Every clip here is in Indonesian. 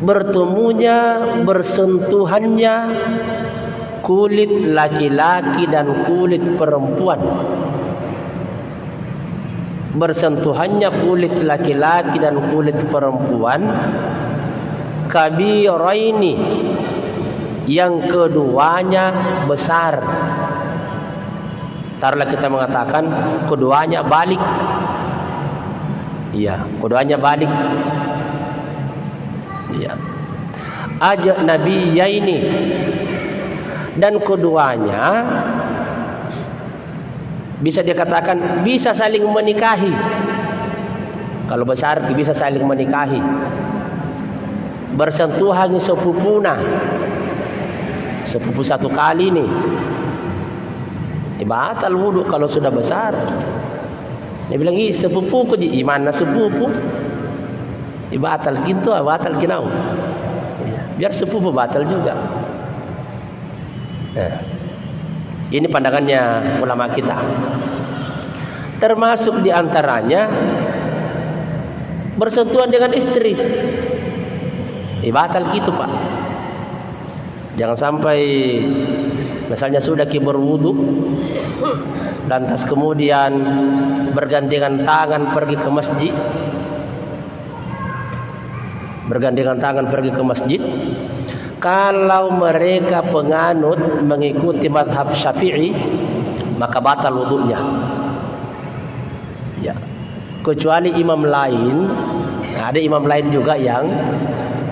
bertemunya, bersentuhannya kulit laki-laki dan kulit perempuan. Bersentuhannya kulit laki-laki dan kulit perempuan, kabiraini, yang keduanya besar. Taruhlah kita mengatakan keduanya balik. Iya, keduanya balik. Iya. Ajnabiyaini, dan keduanya bisa dikatakan bisa saling menikahi. Kalau besar bisa saling menikahi. Bersentuhan sepupuna, sepupu satu kali nih, batal wudu kalau sudah besar. Dia bilang, sepupuku di mana sepupu? Batal gitu, batal kinau. Biar sepupu batal juga. Ini pandangannya ulama kita. Termasuk diantaranya bersentuhan dengan istri. Batal gitu, Pak. Jangan sampai misalnya sudah berwudu, lantas kemudian bergandengan tangan pergi ke masjid. Bergandengan tangan pergi ke masjid. Kalau mereka penganut mengikuti mazhab Syafi'i, maka batal wudunya. Ya. Kecuali imam lain, ada imam lain juga yang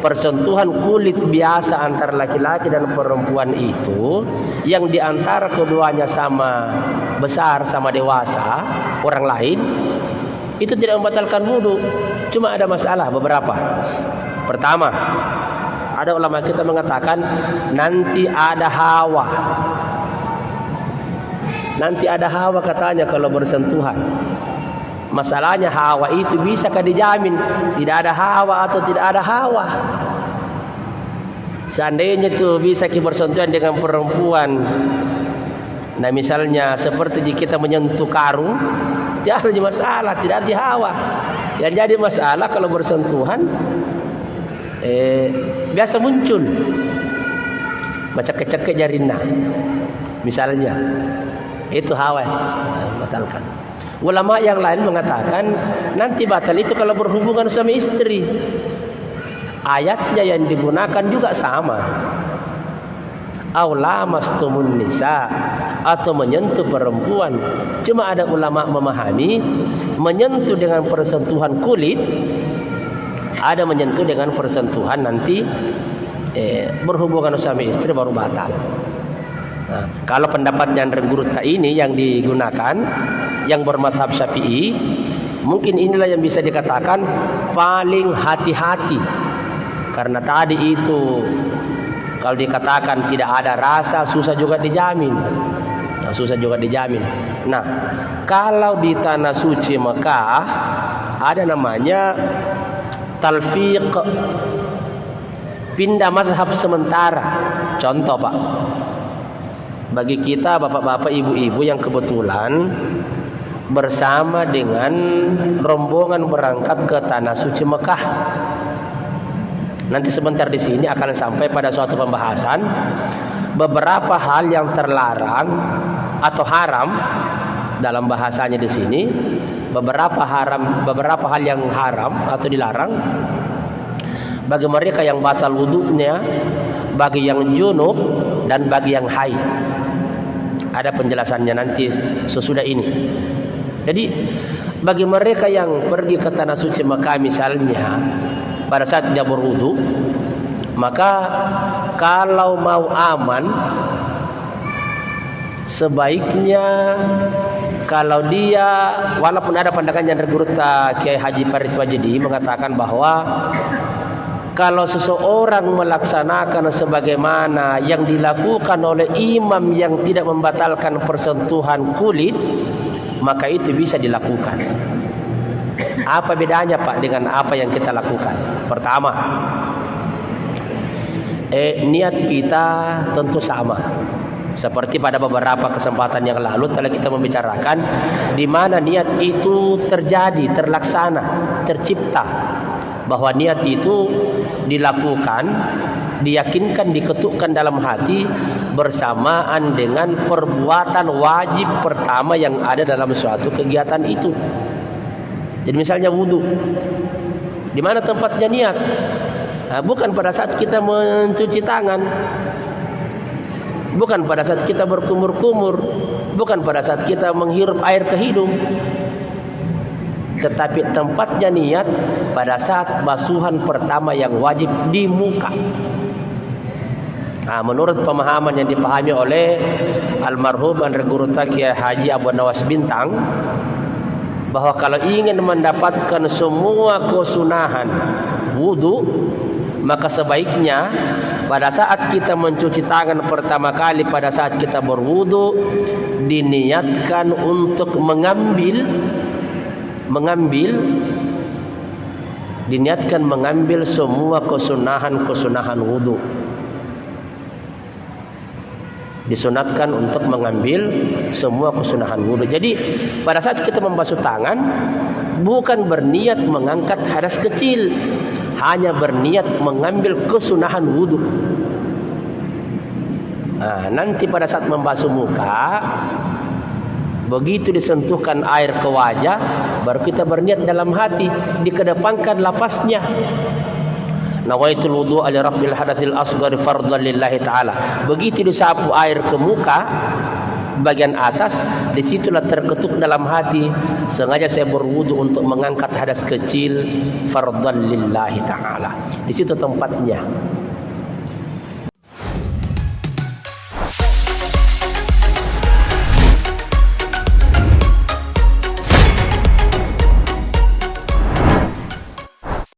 persentuhan kulit biasa antara laki-laki dan perempuan itu, yang diantara keduanya sama besar, sama dewasa, orang lain, itu tidak membatalkan wudu. Cuma ada masalah beberapa. Pertama, ada ulama kita mengatakan nanti ada hawa. Nanti ada hawa katanya kalau bersentuhan. Masalahnya hawa itu bisakah dijamin tidak ada hawa atau tidak ada hawa? Seandainya itu bisa bersentuhan dengan perempuan, nah misalnya seperti kita menyentuh karung, tidak ada masalah, tidak ada hawa. Yang jadi masalah kalau bersentuhan biasa muncul macam kecek jarina, misalnya itu hawa, batalkan. Ulama yang lain mengatakan nanti batal itu kalau berhubungan suami istri. Ayatnya yang digunakan juga sama. Aw lamastumun nisa, atau menyentuh perempuan. Cuma ada ulama memahami menyentuh dengan persentuhan kulit, ada menyentuh dengan persentuhan nanti berhubungan suami istri baru batal. Nah, kalau pendapat yang Rengguruta ini yang digunakan, yang bermadhab Syafi'i, mungkin inilah yang bisa dikatakan paling hati-hati. Karena tadi itu kalau dikatakan tidak ada rasa, susah juga dijamin. Nah, kalau di tanah suci Mekah ada namanya talfiq, pindah mazhab sementara. Contoh, Pak, bagi kita bapak-bapak, ibu-ibu yang kebetulan bersama dengan rombongan berangkat ke tanah suci Mekah. Nanti sebentar di sini akan sampai pada suatu pembahasan beberapa hal yang terlarang atau haram dalam bahasanya di sini. Beberapa hal yang haram atau dilarang bagi mereka yang batal wudunya, bagi yang junub dan bagi yang haid. Ada penjelasannya nanti sesudah ini. Jadi bagi mereka yang pergi ke tanah suci Mekah misalnya pada saat dia berwudu, maka kalau mau aman sebaiknya kalau dia, walaupun ada pandangan yang Rengguruta Kiai Haji Farid Wajidi mengatakan bahwa kalau seseorang melaksanakan sebagaimana yang dilakukan oleh imam yang tidak membatalkan persentuhan kulit, maka itu bisa dilakukan. Apa bedanya, Pak, dengan apa yang kita lakukan? Pertama, niat kita tentu sama. Seperti pada beberapa kesempatan yang lalu telah kita membicarakan di mana niat itu terjadi, terlaksana, tercipta. Bahwa niat itu dilakukan, diyakinkan, diketukkan dalam hati bersamaan dengan perbuatan wajib pertama yang ada dalam suatu kegiatan itu. Jadi misalnya wudu, di mana tempatnya niat? Nah, bukan pada saat kita mencuci tangan, bukan pada saat kita berkumur-kumur, bukan pada saat kita menghirup air ke hidung, tetapi tempatnya niat pada saat basuhan pertama yang wajib di muka. Nah, menurut pemahaman yang dipahami oleh almarhum Guru Kiai Haji Abu Nawas Bintang, bahwa kalau ingin mendapatkan semua kesunahan wudu, maka sebaiknya pada saat kita mencuci tangan pertama kali, pada saat kita berwudu, diniatkan untuk diniatkan mengambil semua kesunahan wudu. Disunatkan untuk mengambil semua kesunahan wudu. Jadi pada saat kita membasuh tangan, bukan berniat mengangkat hadas kecil, hanya berniat mengambil kesunahan wudu. Nah, nanti pada saat membasuh muka, begitu disentuhkan air ke wajah, baru kita berniat dalam hati, dikedepankan lafaznya, nawaitul wudu'a li raf'il hadatsil asghar fardhan lillahi ta'ala. Begitu disapu air ke muka bagian atas, disitulah terketuk dalam hati, sengaja saya berwudu untuk mengangkat hadas kecil fardhan lillahi ta'ala. Di situ tempatnya.